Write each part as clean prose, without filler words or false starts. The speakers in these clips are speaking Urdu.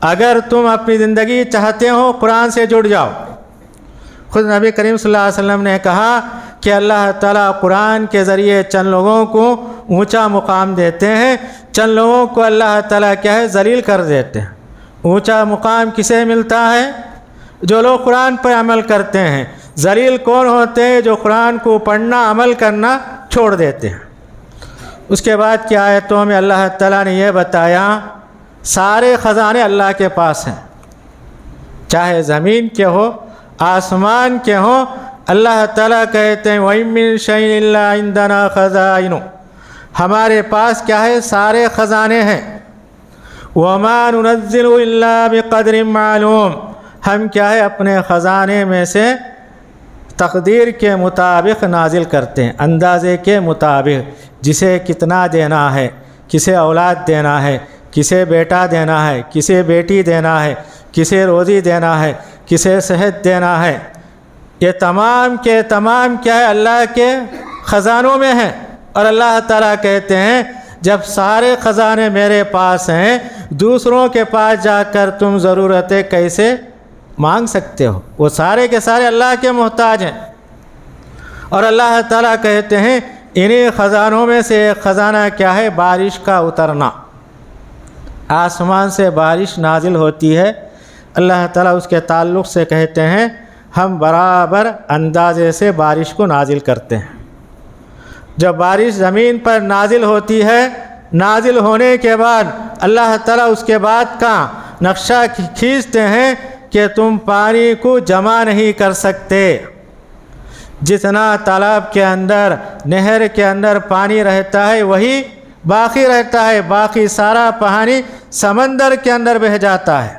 اگر تم اپنی زندگی چاہتے ہو قرآن سے جڑ جاؤ۔ خود نبی کریم صلی اللہ علیہ وسلم نے کہا کہ اللہ تعالیٰ قرآن کے ذریعے چند لوگوں کو اونچا مقام دیتے ہیں، چند لوگوں کو اللہ تعالیٰ کیا ہے ذلیل کر دیتے ہیں۔ اونچا مقام کسے ملتا ہے؟ جو لوگ قرآن پر عمل کرتے ہیں۔ ذلیل کون ہوتے ہیں؟ جو قرآن کو پڑھنا عمل کرنا چھوڑ دیتے ہیں۔ اس کے بعد کی آیتوں میں اللہ تعالیٰ نے یہ بتایا سارے خزانے اللہ کے پاس ہیں، چاہے زمین کے ہو آسمان کے ہوں۔ اللہ تعالیٰ کہتے ہیں وَإِن مِّن شَيْءٍ إِلَّا عِندَنَا خَزَائِنُ، ہمارے پاس کیا ہے؟ سارے خزانے ہیں۔ وَمَا نُنَزِّلُ إِلَّا بِقَدْرٍ مَّعْلُومٍ، ہم کیا ہے اپنے خزانے میں سے تقدیر کے مطابق نازل کرتے ہیں، اندازے کے مطابق، جسے کتنا دینا ہے، کسے اولاد دینا ہے، کسے بیٹا دینا ہے، کسے بیٹی دینا ہے، کسے روزی دینا ہے، کسے صحت دینا ہے، یہ تمام کے تمام کیا ہے اللہ کے خزانوں میں ہیں۔ اور اللہ تعالیٰ کہتے ہیں جب سارے خزانے میرے پاس ہیں، دوسروں کے پاس جا کر تم ضرورتیں کیسے مانگ سکتے ہو؟ وہ سارے کے سارے اللہ کے محتاج ہیں۔ اور اللہ تعالیٰ کہتے ہیں انہی خزانوں میں سے ایک خزانہ کیا ہے؟ بارش کا اترنا۔ آسمان سے بارش نازل ہوتی ہے، اللہ تعالیٰ اس کے تعلق سے کہتے ہیں ہم برابر اندازے سے بارش کو نازل کرتے ہیں۔ جب بارش زمین پر نازل ہوتی ہے، نازل ہونے کے بعد اللہ تعالیٰ اس کے بعد کا نقشہ کھینچتے ہیں کہ تم پانی کو جمع نہیں کر سکتے۔ جتنا تالاب کے اندر، نہر کے اندر پانی رہتا ہے وہی باقی رہتا ہے، باقی سارا پانی سمندر کے اندر بہہ جاتا ہے۔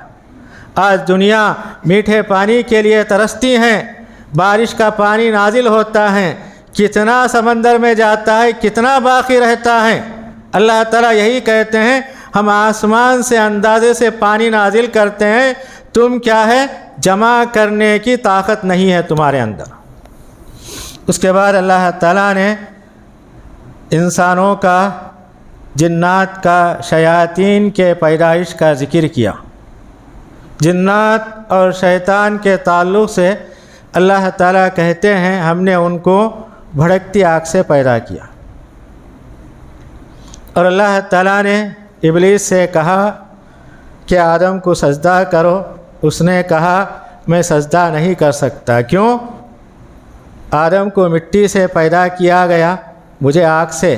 آج دنیا میٹھے پانی کے لیے ترستی ہیں، بارش کا پانی نازل ہوتا ہے، کتنا سمندر میں جاتا ہے، کتنا باقی رہتا ہے۔ اللہ تعالیٰ یہی کہتے ہیں ہم آسمان سے اندازے سے پانی نازل کرتے ہیں، تم کیا ہے جمع کرنے کی طاقت نہیں ہے تمہارے اندر۔ اس کے بعد اللہ تعالیٰ نے انسانوں کا، جنات کا، شیاطین کے پیدائش کا ذکر کیا۔ جنات اور شیطان کے تعلق سے اللہ تعالیٰ کہتے ہیں ہم نے ان کو بھڑکتی آگ سے پیدا کیا۔ اور اللہ تعالیٰ نے ابلیس سے کہا کہ آدم کو سجدہ کرو، اس نے کہا میں سجدہ نہیں کر سکتا۔ کیوں؟ آدم کو مٹی سے پیدا کیا گیا، مجھے آگ سے۔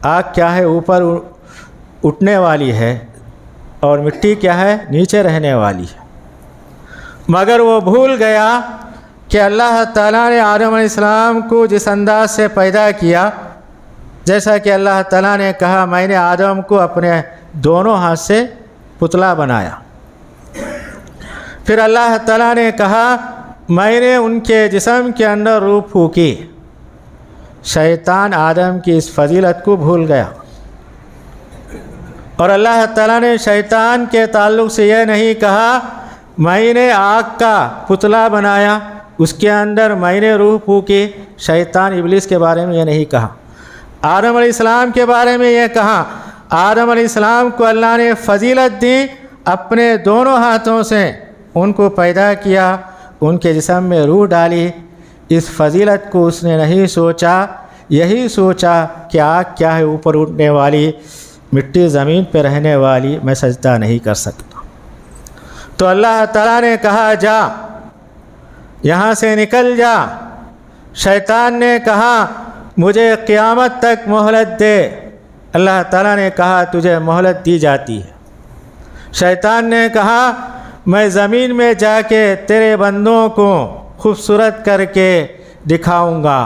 آگ کیا ہے؟ اوپر اٹھنے والی ہے، اور مٹی کیا ہے؟ نیچے رہنے والی ہے۔ مگر وہ بھول گیا کہ اللہ تعالیٰ نے آدم علیہ السلام کو جس انداز سے پیدا کیا، جیسا کہ اللہ تعالیٰ نے کہا میں نے آدم کو اپنے دونوں ہاتھ سے پتلا بنایا۔ پھر اللہ تعالیٰ نے کہا میں نے ان کے جسم کے اندر روح پھونکی۔ شیطان آدم کی اس فضیلت کو بھول گیا، اور اللہ تعالیٰ نے شیطان کے تعلق سے یہ نہیں کہا میں نے آگ کا پتلا بنایا، اس کے اندر میں نے روح پھونکی۔ شیطان ابلیس کے بارے میں یہ نہیں کہا، آدم علیہ السلام کے بارے میں یہ کہا۔ آدم علیہ السلام کو اللہ نے فضیلت دی، اپنے دونوں ہاتھوں سے ان کو پیدا کیا، ان کے جسم میں روح ڈالی۔ اس فضیلت کو اس نے نہیں سوچا، یہی سوچا کہ آگ کیا ہے؟ اوپر اٹھنے والی، مٹی زمین پہ رہنے والی، میں سجدہ نہیں کر سکتا۔ تو اللہ تعالیٰ نے کہا جا یہاں سے نکل جا۔ شیطان نے کہا مجھے قیامت تک مہلت دے۔ اللہ تعالیٰ نے کہا تجھے مہلت دی جاتی ہے۔ شیطان نے کہا میں زمین میں جا کے تیرے بندوں کو خوبصورت کر کے دکھاؤں گا،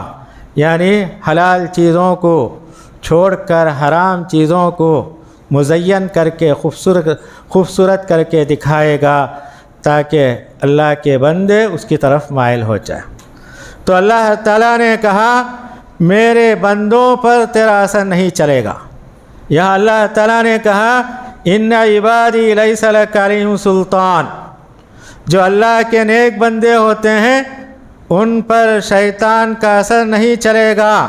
یعنی حلال چیزوں کو چھوڑ کر حرام چیزوں کو مزین کر کے خوبصورت کر کے دکھائے گا، تاکہ اللہ کے بندے اس کی طرف مائل ہو جائے۔ تو اللہ تعالیٰ نے کہا میرے بندوں پر تیرا اثر نہیں چلے گا۔ یہاں اللہ تعالیٰ نے کہا ان عبادی لیس لک علیہم سلطان، جو اللہ کے نیک بندے ہوتے ہیں ان پر شیطان کا اثر نہیں چلے گا۔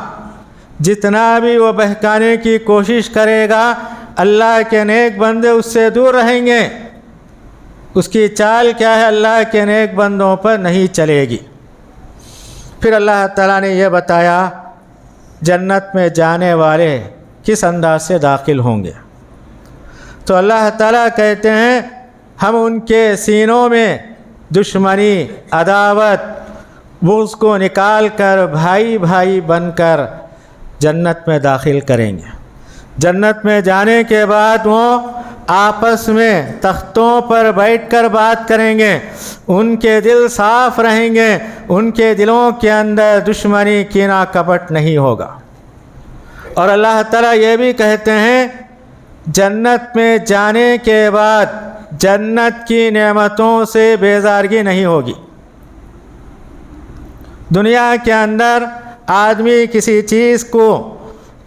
جتنا بھی وہ بہکانے کی کوشش کرے گا اللہ کے نیک بندے اس سے دور رہیں گے۔ اس کی چال کیا ہے؟ اللہ کے نیک بندوں پر نہیں چلے گی۔ پھر اللہ تعالیٰ نے یہ بتایا جنت میں جانے والے کس انداز سے داخل ہوں گے۔ تو اللہ تعالیٰ کہتے ہیں ہم ان کے سینوں میں دشمنی، عداوت، بغض کو نکال کر بھائی بھائی بن کر جنت میں داخل کریں گے۔ جنت میں جانے کے بعد وہ آپس میں تختوں پر بیٹھ کر بات کریں گے، ان کے دل صاف رہیں گے، ان کے دلوں کے اندر دشمنی، کینہ، کپٹ نہیں ہوگا۔ اور اللہ تعالیٰ یہ بھی کہتے ہیں جنت میں جانے کے بعد جنت کی نعمتوں سے بیزارگی نہیں ہوگی۔ دنیا کے اندر آدمی کسی چیز کو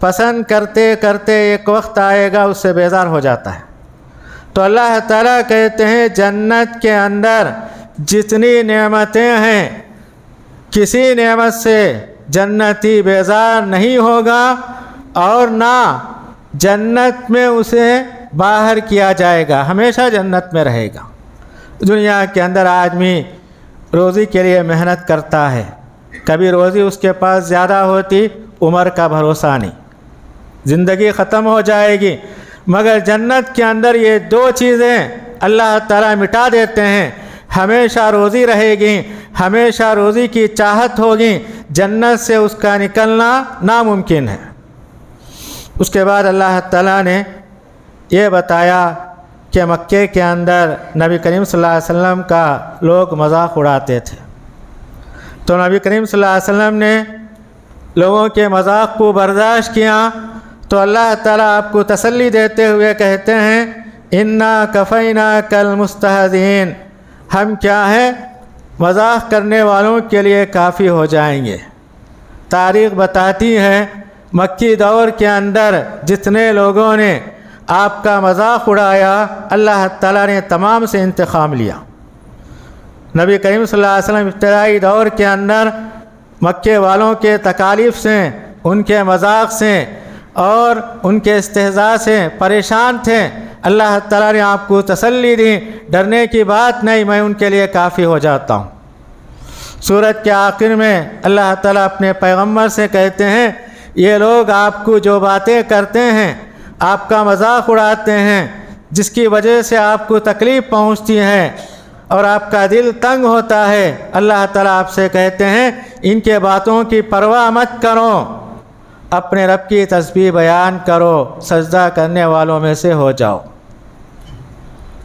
پسند کرتے کرتے ایک وقت آئے گا اس سے بیزار ہو جاتا ہے۔ تو اللہ تعالیٰ کہتے ہیں جنت کے اندر جتنی نعمتیں ہیں کسی نعمت سے جنتی بیزار نہیں ہوگا، اور نہ جنت میں اسے باہر کیا جائے گا، ہمیشہ جنت میں رہے گا۔ دنیا کے اندر آدمی روزی کے لیے محنت کرتا ہے، کبھی روزی اس کے پاس زیادہ ہوتی، عمر کا بھروسہ نہیں، زندگی ختم ہو جائے گی۔ مگر جنت کے اندر یہ دو چیزیں اللہ تعالیٰ مٹا دیتے ہیں، ہمیشہ روزی رہے گی، ہمیشہ روزی کی چاہت ہوگی، جنت سے اس کا نکلنا ناممکن ہے۔ اس کے بعد اللہ تعالیٰ نے یہ بتایا کہ مکے کے اندر نبی کریم صلی اللہ علیہ وسلم کا لوگ مذاق اڑاتے تھے، تو نبی کریم صلی اللہ علیہ وسلم نے لوگوں کے مذاق کو برداشت کیا، تو اللہ تعالیٰ آپ کو تسلی دیتے ہوئے کہتے ہیں انا کفیناک المستہزئین، ہم کیا ہے مذاق کرنے والوں کے لیے کافی ہو جائیں گے۔ تاریخ بتاتی ہے مکی دور کے اندر جتنے لوگوں نے آپ کا مذاق اڑایا اللہ تعالیٰ نے تمام سے انتقام لیا۔ نبی کریم صلی اللہ علیہ وسلم ابتدائی دور کے اندر مکے والوں کے تکالیف سے، ان کے مذاق سے اور ان کے استہزاء سے پریشان تھے۔ اللہ تعالیٰ نے آپ کو تسلی دی، ڈرنے کی بات نہیں، میں ان کے لیے کافی ہو جاتا ہوں۔ سورت کے آخر میں اللہ تعالیٰ اپنے پیغمبر سے کہتے ہیں یہ لوگ آپ کو جو باتیں کرتے ہیں، آپ کا مذاق اڑاتے ہیں، جس کی وجہ سے آپ کو تکلیف پہنچتی ہے اور آپ کا دل تنگ ہوتا ہے، اللہ تعالیٰ آپ سے کہتے ہیں ان کے باتوں کی پرواہ مت کرو، اپنے رب کی تسبیح بیان کرو، سجدہ کرنے والوں میں سے ہو جاؤ۔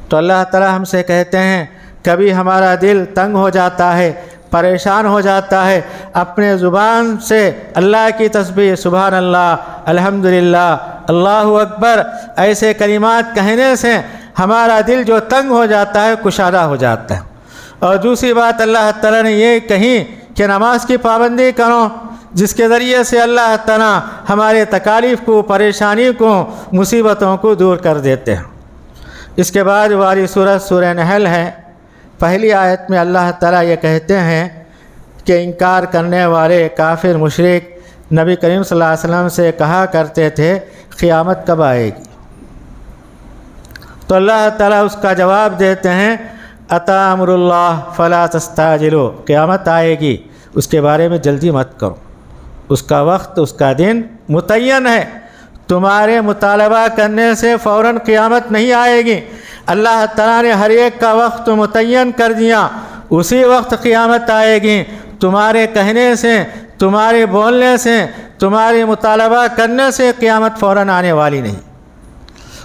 تو اللہ تعالیٰ ہم سے کہتے ہیں کبھی ہمارا دل تنگ ہو جاتا ہے، پریشان ہو جاتا ہے، اپنے زبان سے اللہ کی تسبیح سبحان اللہ، الحمدللہ، اللہ اکبر ایسے کلمات کہنے سے ہمارا دل جو تنگ ہو جاتا ہے کشادہ ہو جاتا ہے۔ اور دوسری بات اللہ تعالیٰ نے یہ کہی کہ نماز کی پابندی کرو، جس کے ذریعے سے اللہ تعالیٰ ہمارے تکالیف کو، پریشانی کو، مصیبتوں کو دور کر دیتے ہیں۔ اس کے بعد والی سورت سورہ نحل ہے۔ پہلی آیت میں اللہ تعالیٰ یہ کہتے ہیں کہ انکار کرنے والے کافر مشرک نبی کریم صلی اللہ علیہ وسلم سے کہا کرتے تھے قیامت کب آئے گی؟ تو اللہ تعالیٰ اس کا جواب دیتے ہیں اتی امر اللہ فلا تستعجلوا، قیامت آئے گی، اس کے بارے میں جلدی مت کرو، اس کا وقت، اس کا دن متعین ہے، تمہارے مطالبہ کرنے سے فوراً قیامت نہیں آئے گی۔ اللہ تعالیٰ نے ہر ایک کا وقت متعین کر دیا، اسی وقت قیامت آئے گی، تمہارے کہنے سے، تمہارے بولنے سے، تمہارے مطالبہ کرنے سے قیامت فوراً آنے والی نہیں۔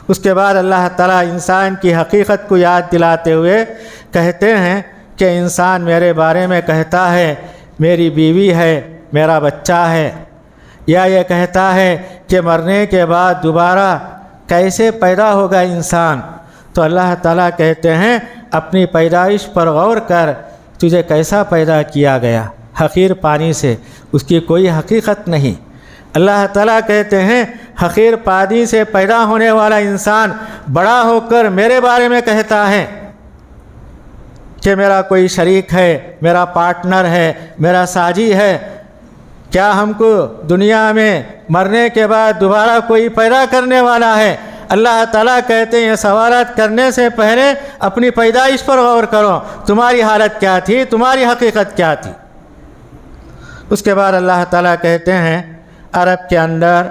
اس کے بعد اللہ تعالیٰ انسان کی حقیقت کو یاد دلاتے ہوئے کہتے ہیں کہ انسان میرے بارے میں کہتا ہے میری بیوی ہے، میرا بچہ ہے، یا یہ کہتا ہے کہ مرنے کے بعد دوبارہ کیسے پیدا ہوگا انسان۔ تو اللہ تعالیٰ کہتے ہیں اپنی پیدائش پر غور کر، تجھے کیسا پیدا کیا گیا، حقیر پانی سے، اس کی کوئی حقیقت نہیں۔ اللہ تعالیٰ کہتے ہیں حقیر پانی سے پیدا ہونے والا انسان بڑا ہو کر میرے بارے میں کہتا ہے کہ میرا کوئی شریک ہے، میرا پارٹنر ہے، میرا ساجی ہے۔ کیا ہم کو دنیا میں مرنے کے بعد دوبارہ کوئی پیدا کرنے والا ہے؟ اللہ تعالیٰ کہتے ہیں یہ سوالات کرنے سے پہلے اپنی پیدائش پر غور کرو، تمہاری حالت کیا تھی، تمہاری حقیقت کیا تھی۔ اس کے بعد اللہ تعالیٰ کہتے ہیں عرب کے اندر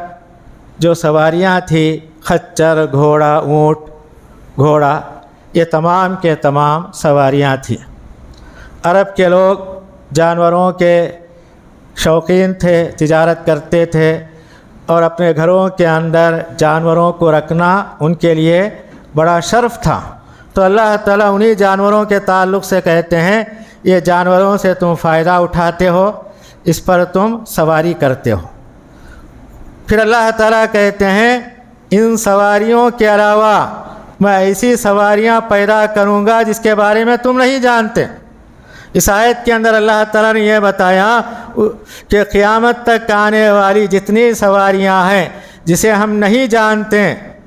جو سواریاں تھیں، خچر، گھوڑا، اونٹ، گھوڑا، یہ تمام کے تمام سواریاں تھیں۔ عرب کے لوگ جانوروں کے شوقین تھے، تجارت کرتے تھے، اور اپنے گھروں کے اندر جانوروں کو رکھنا ان کے لیے بڑا شرف تھا۔ تو اللہ تعالیٰ انہی جانوروں کے تعلق سے کہتے ہیں یہ جانوروں سے تم فائدہ اٹھاتے ہو، اس پر تم سواری کرتے ہو۔ پھر اللہ تعالیٰ کہتے ہیں ان سواریوں کے علاوہ میں ایسی سواریاں پیدا کروں گا جس کے بارے میں تم نہیں جانتے۔ اس آیت کے اندر اللہ تعالیٰ نے یہ بتایا کہ قیامت تک آنے والی جتنی سواریاں ہیں جسے ہم نہیں جانتے،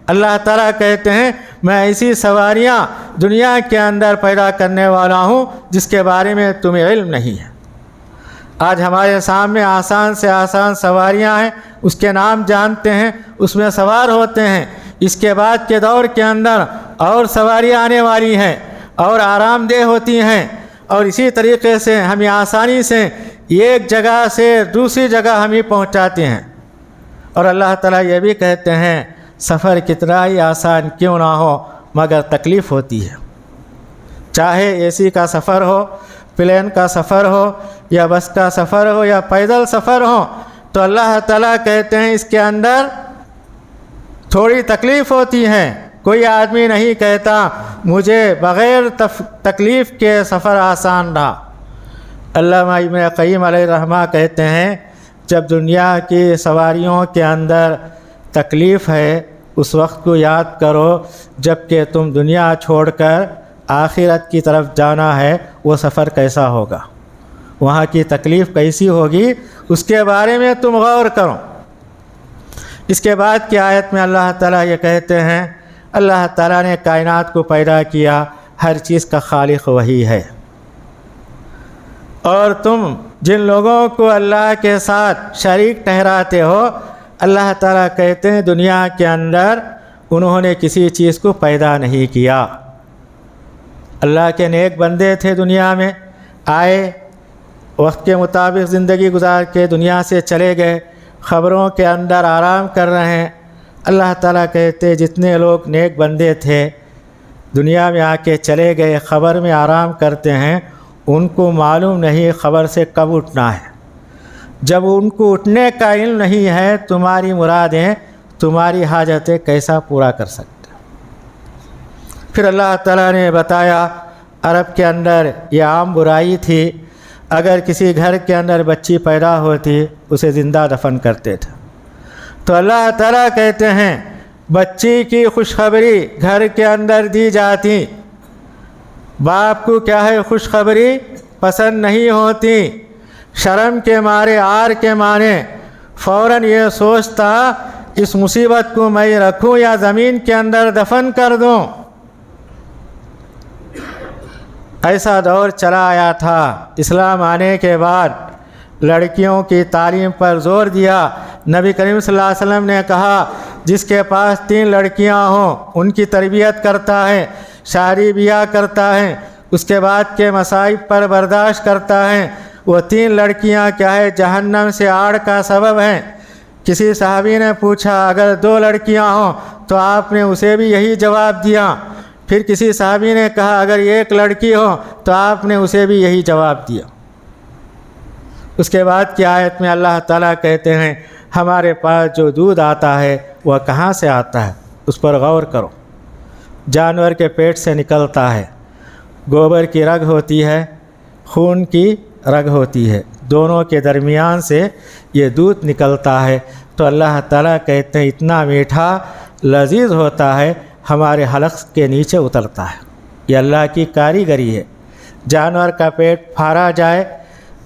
اللہ تعالیٰ کہتے ہیں میں ایسی سواریاں دنیا کے اندر پیدا کرنے والا ہوں جس کے بارے میں تمہیں علم نہیں ہے۔ آج ہمارے سامنے آسان سے آسان سواریاں ہیں، اس کے نام جانتے ہیں، اس میں سوار ہوتے ہیں۔ اس کے بعد کے دور کے اندر اور سواریاں آنے والی ہیں اور آرام دہ ہوتی ہیں، اور اسی طریقے سے ہمیں آسانی سے ایک جگہ سے دوسری جگہ ہمیں پہنچاتے ہیں۔ اور اللہ تعالیٰ یہ بھی کہتے ہیں سفر کتنا ہی آسان کیوں نہ ہو مگر تکلیف ہوتی ہے، چاہے اے سی کا سفر ہو، پلین کا سفر ہو، یا بس کا سفر ہو، یا پیدل سفر ہو، تو اللہ تعالیٰ کہتے ہیں اس کے اندر تھوڑی تکلیف ہوتی ہے۔ کوئی آدمی نہیں کہتا مجھے بغیر تکلیف کے سفر آسان رہا۔ علامہ ابن قیم علیہ الرحمہ کہتے ہیں جب دنیا کی سواریوں کے اندر تکلیف ہے اس وقت کو یاد کرو جب کہ تم دنیا چھوڑ کر آخرت کی طرف جانا ہے، وہ سفر کیسا ہوگا، وہاں کی تکلیف کیسی ہوگی، اس کے بارے میں تم غور کرو۔ اس کے بعد کی آیت میں اللہ تعالیٰ یہ کہتے ہیں اللہ تعالیٰ نے کائنات کو پیدا کیا، ہر چیز کا خالق وہی ہے، اور تم جن لوگوں کو اللہ کے ساتھ شریک ٹھہراتے ہو، اللہ تعالیٰ کہتے ہیں دنیا کے اندر انہوں نے کسی چیز کو پیدا نہیں کیا۔ اللہ کے نیک بندے تھے، دنیا میں آئے، وقت کے مطابق زندگی گزار کے دنیا سے چلے گئے، خبروں کے اندر آرام کر رہے ہیں۔ اللہ تعالیٰ کہتے جتنے لوگ نیک بندے تھے دنیا میں آ کے چلے گئے، خبر میں آرام کرتے ہیں، ان کو معلوم نہیں خبر سے کب اٹھنا ہے۔ جب ان کو اٹھنے کا علم نہیں ہے، تمہاری مرادیں، تمہاری حاجتیں کیسا پورا کر سکتے؟ پھر اللہ تعالیٰ نے بتایا عرب کے اندر یہ عام برائی تھی، اگر کسی گھر کے اندر بچی پیدا ہوتی اسے زندہ دفن کرتے تھے۔ تو اللہ تعالیٰ کہتے ہیں بچی کی خوشخبری گھر کے اندر دی جاتی، باپ کو کیا ہے خوشخبری پسند نہیں ہوتی، شرم کے مارے، عار کے مارے فوراً یہ سوچتا اس مصیبت کو میں رکھوں یا زمین کے اندر دفن کر دوں۔ ایسا دور چلا آیا تھا۔ اسلام آنے کے بعد لڑکیوں کی تعلیم پر زور دیا۔ نبی کریم صلی اللہ علیہ وسلم نے کہا جس کے پاس 3 لڑکیاں ہوں ان کی تربیت کرتا ہے، شادی بیاہ کرتا ہے، اس کے بعد کے مصائب پر برداشت کرتا ہے، وہ 3 لڑکیاں کیا ہے جہنم سے آڑ کا سبب ہیں۔ کسی صحابی نے پوچھا اگر 2 لڑکیاں ہوں تو آپ نے اسے بھی یہی جواب دیا۔ پھر کسی صحابی نے کہا اگر 1 لڑکی ہو تو آپ نے اسے بھی یہی جواب دیا۔ اس کے بعد کی آیت میں اللہ تعالیٰ کہتے ہیں ہمارے پاس جو دودھ آتا ہے وہ کہاں سے آتا ہے، اس پر غور کرو۔ جانور کے پیٹ سے نکلتا ہے، گوبر کی رگ ہوتی ہے، خون کی رگ ہوتی ہے، دونوں کے درمیان سے یہ دودھ نکلتا ہے۔ تو اللہ تعالیٰ کہتے ہیں اتنا میٹھا لذیذ ہوتا ہے، ہمارے حلق کے نیچے اترتا ہے۔ یہ اللہ کی کاریگری ہے۔ جانور کا پیٹ پھاڑا جائے،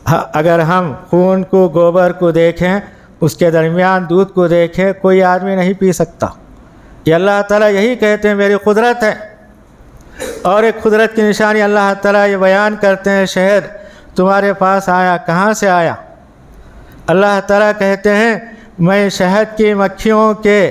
اگر ہم خون کو، گوبر کو دیکھیں، اس کے درمیان دودھ کو دیکھیں، کوئی آدمی نہیں پی سکتا۔ یہ اللہ تعالیٰ یہی کہتے ہیں میری قدرت ہے۔ اور ایک قدرت کی نشانی اللہ تعالیٰ یہ بیان کرتے ہیں شہد تمہارے پاس آیا، کہاں سے آیا؟ اللہ تعالیٰ کہتے ہیں میں شہد کی مکھیوں کے